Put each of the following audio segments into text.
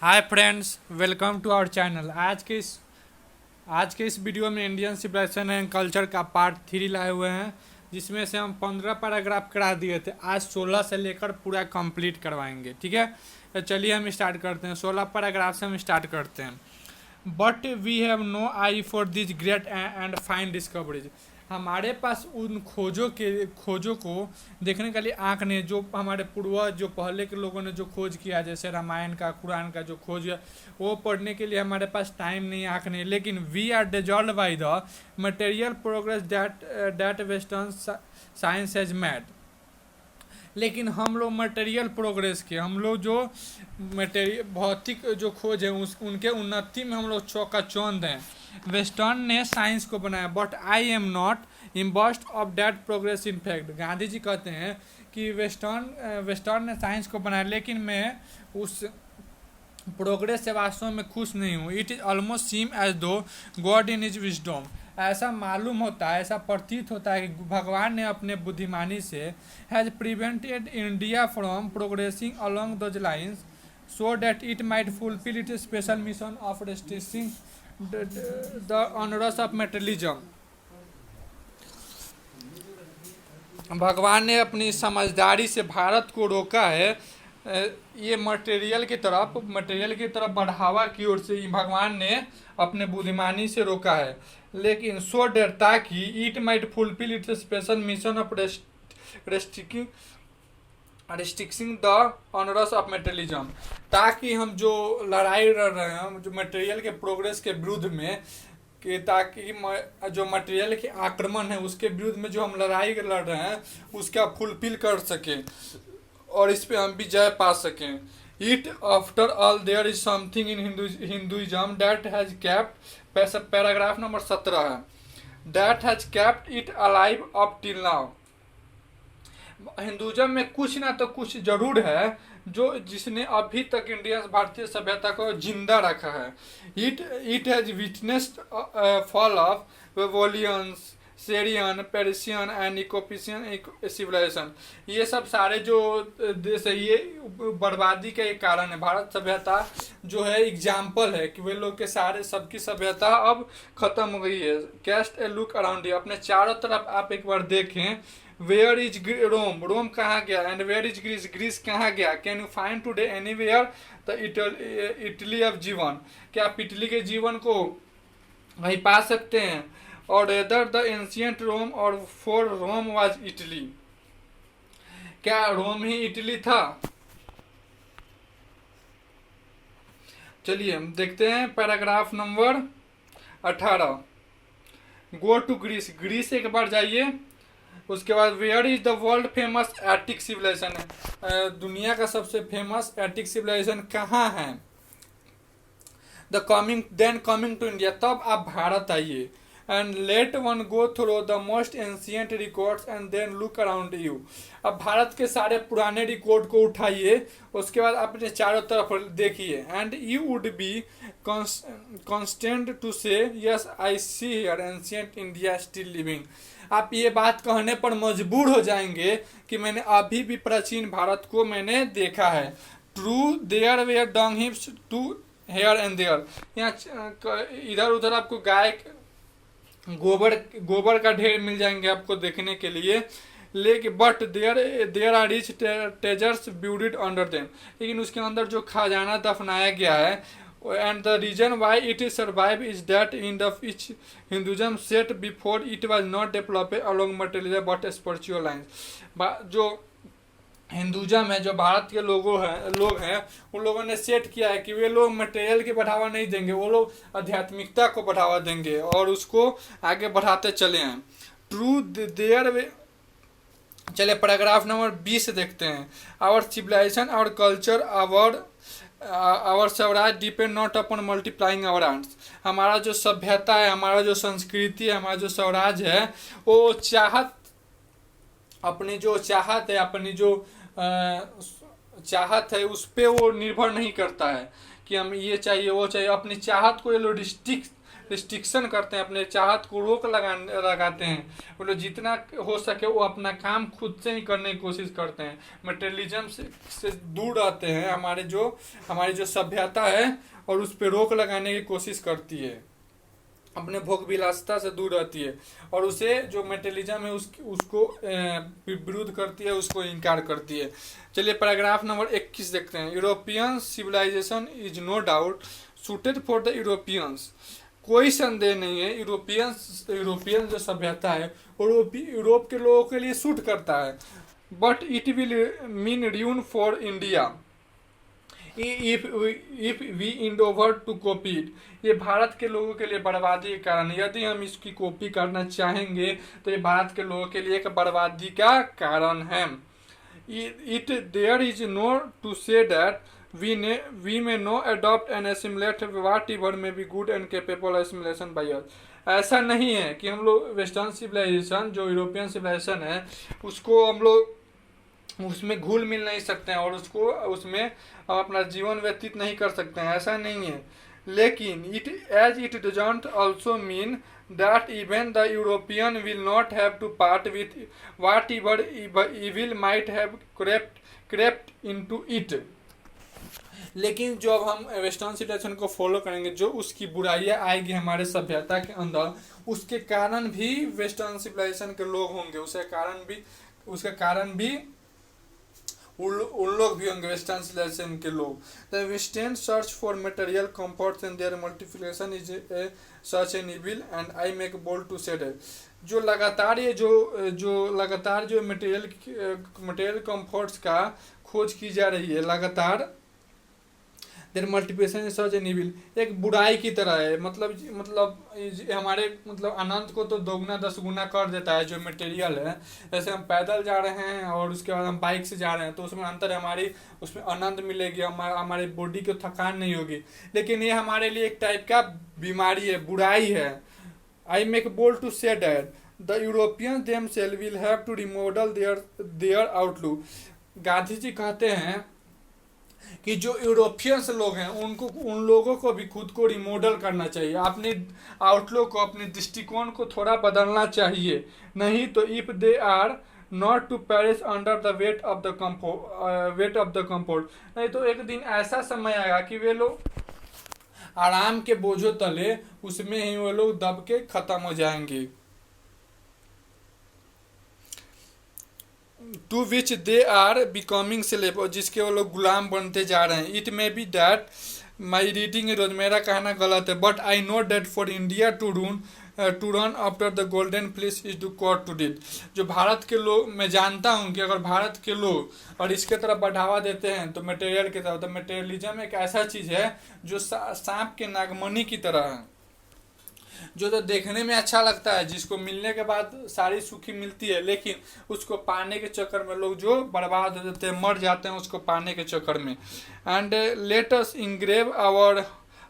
Hi friends, welcome to our channel. आज के इस वीडियो में इंडियन सिविलाइजेशन एंड कल्चर का पार्ट 3 लाए हुए हैं, जिसमें से हम 15 पैराग्राफ करा दिए थे। आज 16 से लेकर पूरा कंप्लीट करवाएंगे। ठीक है, तो चलिए हम स्टार्ट करते हैं। 16 पैराग्राफ से हम स्टार्ट करते हैं। But we have no eye for this great and fine discoveries. हमारे पास उन खोजों को देखने के लिए आँख नहीं, जो हमारे पूर्वज, जो पहले के लोगों ने जो खोज किया, जैसे रामायण का, कुरान का जो खोज है, वो पढ़ने के लिए हमारे पास टाइम नहीं, आँख नहीं। लेकिन we are dissolve by the material progress that western science has made. लेकिन हम लोग मटेरियल प्रोग्रेस के, हम लोग जो मटेरियल भौतिक जो खोज है उनके उन्नति में हम लोग चौकाचौंध हैं। वेस्टर्न ने साइंस को बनाया, बट आई एम नॉट इम्बस्ट of that progress in fact. Gandhi ji कहते हैं कि वेस्टर्न ने साइंस को बनाया, लेकिन मैं उस प्रोग्रेस से वास्तव में खुश नहीं हूँ। It is almost seem as though God in his wisdom. ऐसा मालूम होता है, ऐसा प्रतीत होता है कि भगवान ने अपने बुद्धिमानी से has prevented India from progressing along those lines so that it might fulfil it special mission of restricting the honours of materialism. भगवान ने अपनी समझदारी से भारत को रोका है ये मटेरियल की तरफ बढ़ावा की ओर से भगवान ने अपने बुद्धिमानी से रोका है। लेकिन सो डेर ताकि it might fulfil it's special mission of restricting the honours of materialism. ताकि हम जो लड़ाई लड़ रहे हैं, जो मटेरियल के प्रोग्रेस के विरुद्ध में, कि ताकि जो मटेरियल के आक्रमण है उसके विरुद्ध में जो हम लड़ाई लड़ रहे हैं उसका फुलफिल कर सकें और इस पे हम विजय पा सकें। It after all there is something in Hinduism that has kept, paragraph number 17 है, that has kept it alive up till now. Hinduism में कुछ ना तो कुछ जरूर है जो जिसने अभी तक इंडियन भारतीय सभ्यता को जिंदा रखा है। It has witnessed fall of Babylonians, Syrian, Persian and Egyptian civilisation. ये सब सारे जो देश है ये बर्बादी का एक कारण है। भारत सभ्यता जो है एग्जाम्पल है कि वे लोग के सारे सबकी सभ्यता अब खत्म हो गई है। Cast a look around you, अपने चारों तरफ आप एक बार देखें। वेयर इज रोम, रोम कहाँ गया? And where is Greece, Greece कहाँ गया? Can you find today anywhere the Italy of जीवन, क्या आप इटली के जीवन को वहीं पा सकते हैं? और रेदर द एंशियंट रोम और फॉर रोम वाज इटली, क्या रोम ही इटली था? चलिए हम देखते हैं paragraph number 18। Go to Greece, Greece एक बार जाइए। उसके बाद where is the world famous Attic civilisation है, दुनिया का सबसे फेमस एटिक सिविलाइजेशन कहाँ है? कमिंग टू इंडिया, तब आप भारत आइए। And let one go through the most ancient records and then look around you. अब भारत के सारे पुराने रिकॉर्ड को उठाइए, उसके बाद अपने चारों तरफ देखिए। And you would be constant to say yes I see here ancient India still living. आप ये बात कहने पर मजबूर हो जाएंगे कि मैंने अभी भी प्राचीन भारत को मैंने देखा है। True there were dung heaps to here and there, यहाँ इधर उधर आपको गाय गोबर का ढेर मिल जाएंगे आपको देखने के लिए। लेकिन but there are rich treasures buried under them, लेकिन उसके अंदर जो खजाना दफनाया गया है। And the reason why it is survive is that in the which Hinduism set before it was not develop along material but spiritual lines. जो Hinduism है, जो भारत के लोग हैं उन लोगों ने सेट किया है कि वे लोग मटेरियल की बढ़ावा नहीं देंगे, वो लोग आध्यात्मिकता को बढ़ावा देंगे और उसको आगे बढ़ाते चले हैं। True their way. चलिए पैराग्राफ नंबर 20 देखते हैं। Our civilisation, our culture, our Swaraj depend not upon multiplying our arts. हमारा जो सभ्यता है, हमारा जो संस्कृति है, हमारा जो स्वराज है, वो अपनी जो चाहत है उस पर वो निर्भर नहीं करता है कि हम ये चाहिए वो चाहिए। अपनी चाहत को ये लोग रिस्ट्रिक्शन करते हैं, अपने चाहत को रोक लगाते हैं। वो लोग जितना हो सके वो अपना काम खुद से ही करने की कोशिश करते हैं, मटेरियलिज्म से दूर रहते हैं। हमारी जो सभ्यता है और उस पर रोक लगाने की कोशिश करती है, अपने भोग विलासिता से दूर रहती है, और उसे जो मेटेरियलिज्म है उसको विरुद्ध करती है, उसको इनकार करती है। चलिए पैराग्राफ नंबर 21 देखते हैं। European civilisation is no doubt suited for the Europeans. कोई संदेह नहीं है, यूरोपियन जो सभ्यता है यूरोप के लोगों के लिए सूट करता है, but it will mean ruin for India if we endeavour to copy it. ये भारत के लोगों के लिए बर्बादी के कारण, यदि हम इसकी कॉपी करना चाहेंगे तो ये भारत के लोगों के लिए एक बर्बादी का कारण है। It there is no to say that we may no adopt and assimilate whatever may be good and capable assimilation by us. ऐसा नहीं है कि हम लोग वेस्टर्न सिविलाइजेशन जो यूरोपियन सिविलाइजेशन है उसको हम लोग उसमें घुल मिल नहीं सकते हैं और उसमें हम अपना जीवन व्यतीत नहीं कर सकते हैं, ऐसा नहीं है। लेकिन it doesn't also mean that even the European will not have to part with whatever evil might have crept into it. लेकिन जो अब हम वेस्टर्न सिविलाइजेशन को फॉलो करेंगे, जो उसकी बुराइयां आएगी हमारे सभ्यता के अंदर, उसके कारण भी वेस्टर्न सिविलाइजेशन के लोग होंगे, उसका कारण भी उन लोग भी होंगे, वेस्टर्न सिविलाइजेशन के लोग। The western search for material comforts and their multiplication is a such an evil and I make bold to say that. जो लगातार जो मटेरियल कंफर्ट्स का खोज की जा रही है, लगातार their multiplication is such an evil, एक बुराई की तरह है। मतलब हमारे अनंत को तो दोगुना 10 गुना कर देता है जो मटेरियल है। जैसे हम पैदल जा रहे हैं और उसके बाद हम बाइक से जा रहे हैं तो उसमें अंतर है, उसमें आनंद मिलेगी, हमारे बॉडी को थकान नहीं होगी। लेकिन ये हमारे लिए एक टाइप का बीमारी है, बुराई है। I make bold to say that the Europeans themselves will have to remodel their outlook. Gandhi ji कहते हैं कि जो यूरोपियंस लोग हैं उन लोगों को भी खुद को रिमॉडल करना चाहिए, अपने आउटलुक को, अपने दृष्टिकोण को थोड़ा बदलना चाहिए। नहीं तो if they are not to perish under the weight of the comfort, नहीं तो एक दिन ऐसा समय आएगा कि वे लोग आराम के बोझों तले उसमें ही वो लोग दब के खत्म हो जाएंगे। To which they are becoming slave, और जिसके वो लोग गुलाम बनते जा रहे हैं। It may be that my reading rose, मेरा कहना गलत है, but I know that for India to run after the golden fleece is to court to death. जो भारत के लोग, मैं जानता हूँ कि अगर भारत के लोग और इसके तरफ बढ़ावा देते हैं तो मटेरियल की तरफ, तो मटेरियलिज्म एक ऐसा चीज़ है जो सांप के नागमणि की तरह है, जो तो देखने में अच्छा लगता है, जिसको मिलने के बाद सारी सुखी मिलती है, लेकिन उसको पाने के चक्कर में लोग जो बर्बाद हो जाते हैं, मर जाते हैं उसको पाने के चक्कर में। And let us engrave our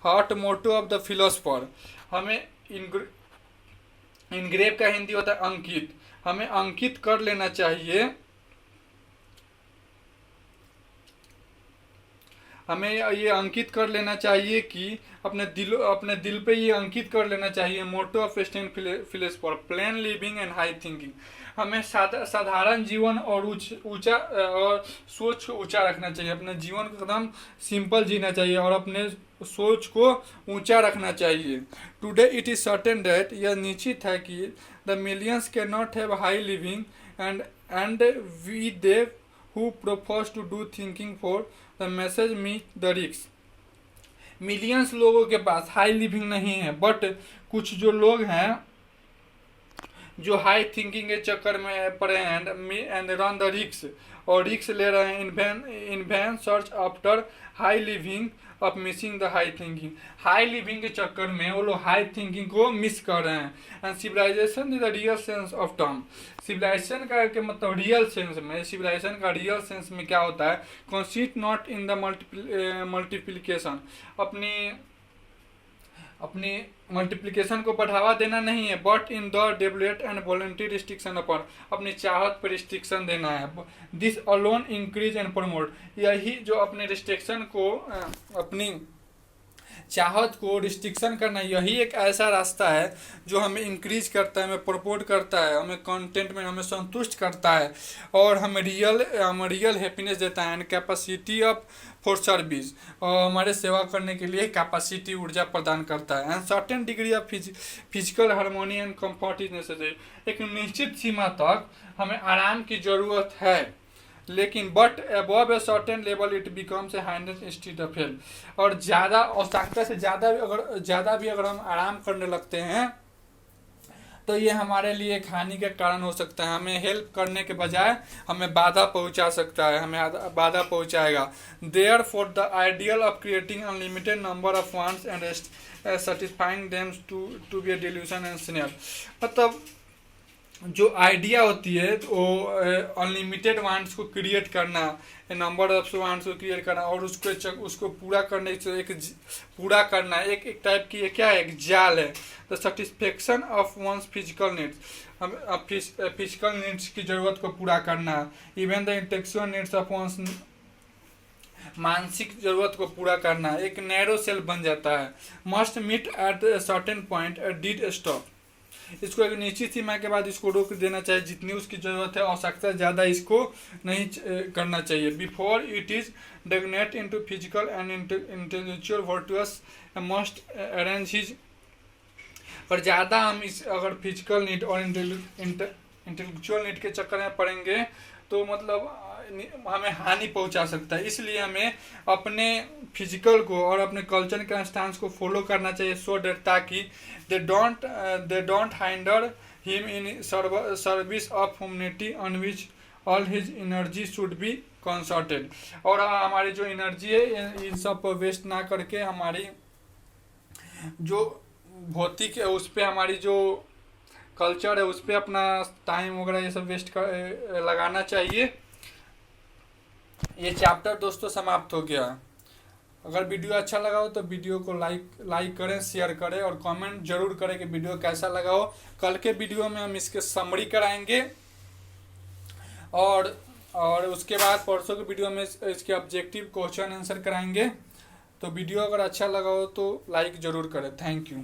heart motto of the philosopher. हमें इंग्रेव का हिंदी होता है अंकित, हमें अंकित कर लेना चाहिए, हमें ये अंकित कर लेना चाहिए कि अपने दिल पे ये अंकित कर लेना चाहिए, motto of western philosopher plain living and high thinking. हमें साधारण जीवन और ऊंचा और सोच को ऊंचा रखना चाहिए, अपने जीवन को एकदम सिंपल जीना चाहिए और अपने सोच को ऊंचा रखना चाहिए। Today it is certain that, यह निश्चित है कि the millions can not have high living and we they who propose to do thinking for the message me the risks. Millions लोगों के पास हाई लिविंग नहीं है, बट कुछ जो लोग हैं जो हाई थिंकिंग के चक्कर में पड़े हैं एंड रन द रिक्स, और रिक्स ले रहे हैं in vain search after high living of missing the high thinking. High living के चक्कर में वो लोग हाई थिंकिंग को मिस कर रहे हैं। And civilisation is the real sense of term. Civilisation का के मतलब रियल सेंस में, सिविलाइजेशन का रियल सेंस में क्या होता है, consist not in the multiplication, अपनी मल्टीप्लिकेशन को बढ़ावा देना नहीं है, but in the develop and voluntary restriction अपन, अपनी चाहत पर रिस्ट्रिक्शन देना है। This alone increase and promote, यही जो अपने रिस्ट्रिक्शन को, अपनी चाहत को रिस्ट्रिक्शन करना, यही एक ऐसा रास्ता है जो हमें इंक्रीज करता है, हमें प्रपोर्ट करता है, हमें कंटेंट में हमें संतुष्ट करता है और हमें रियल हैप्पीनेस देता है and capacity of for service, और हमारे सेवा करने के लिए कैपेसिटी ऊर्जा प्रदान करता है। And certain degree of physical harmony and comfort is necessary, एक निश्चित सीमा तक हमें आराम की ज़रूरत है, लेकिन but above a certain level it becomes a हाइनेस इंस्टीट्यूट ऑफ हेल्थ, और ज़्यादा आवश्यकता से ज़्यादा भी अगर हम आराम करने लगते हैं तो ये हमारे लिए एक हानि का कारण हो सकता है, हमें हेल्प करने के बजाय हमें बाधा पहुंचा सकता है, हमें बाधा पहुंचाएगा। Therefore the ideal of creating unlimited number of wants and satisfying them to be a delusion and snare, मतलब जो आइडिया होती है वो अनलिमिटेड वांट्स को क्रिएट करना, नंबर ऑफ वांट्स को क्रिएट करना और उसको पूरा करने से पूरा करना एक टाइप की क्या है, एक जाल है। The satisfaction of one's physical needs, हम फिजिकल नीड्स की ज़रूरत को पूरा करना, even the intellectual needs of one's, मानसिक ज़रूरत को पूरा करना, एक नैरो सेल्फ बन जाता है। Must meet at certain point did stop, इसको एक निश्चित सीमा के बाद इसको रोक देना चाहिए, जितनी उसकी ज़रूरत है आवश्यकता ज़्यादा इसको नहीं करना चाहिए। Before it is degenerate into physical and intellectual virtuous must arrange his, और ज़्यादा हम इस अगर फिजिकल नीड और इंटेलेक्चुअल नीड के चक्कर में पड़ेंगे तो मतलब हमें हानि पहुंचा सकता है। इसलिए हमें अपने फिजिकल को और अपने कल्चर के स्टांस को फॉलो करना चाहिए, सो डेट ताकि they don't hinder him in service of humanity on which all his energy should be concerted, और हमारी जो एनर्जी है इन सब पर वेस्ट ना करके हमारी जो भौतिक है उस पर, हमारी जो कल्चर है उस पर अपना टाइम वगैरह ये सब वेस्ट कर लगाना चाहिए। ये चैप्टर दोस्तों समाप्त हो गया। अगर वीडियो अच्छा लगा हो तो वीडियो को लाइक करें, शेयर करें और कमेंट जरूर करें कि वीडियो कैसा लगा हो। कल के वीडियो में हम इसके समरी कराएंगे और उसके बाद परसों के वीडियो में इसके ऑब्जेक्टिव क्वेश्चन आंसर कराएंगे। तो वीडियो अगर अच्छा लगा हो तो लाइक ज़रूर करें। Thank you.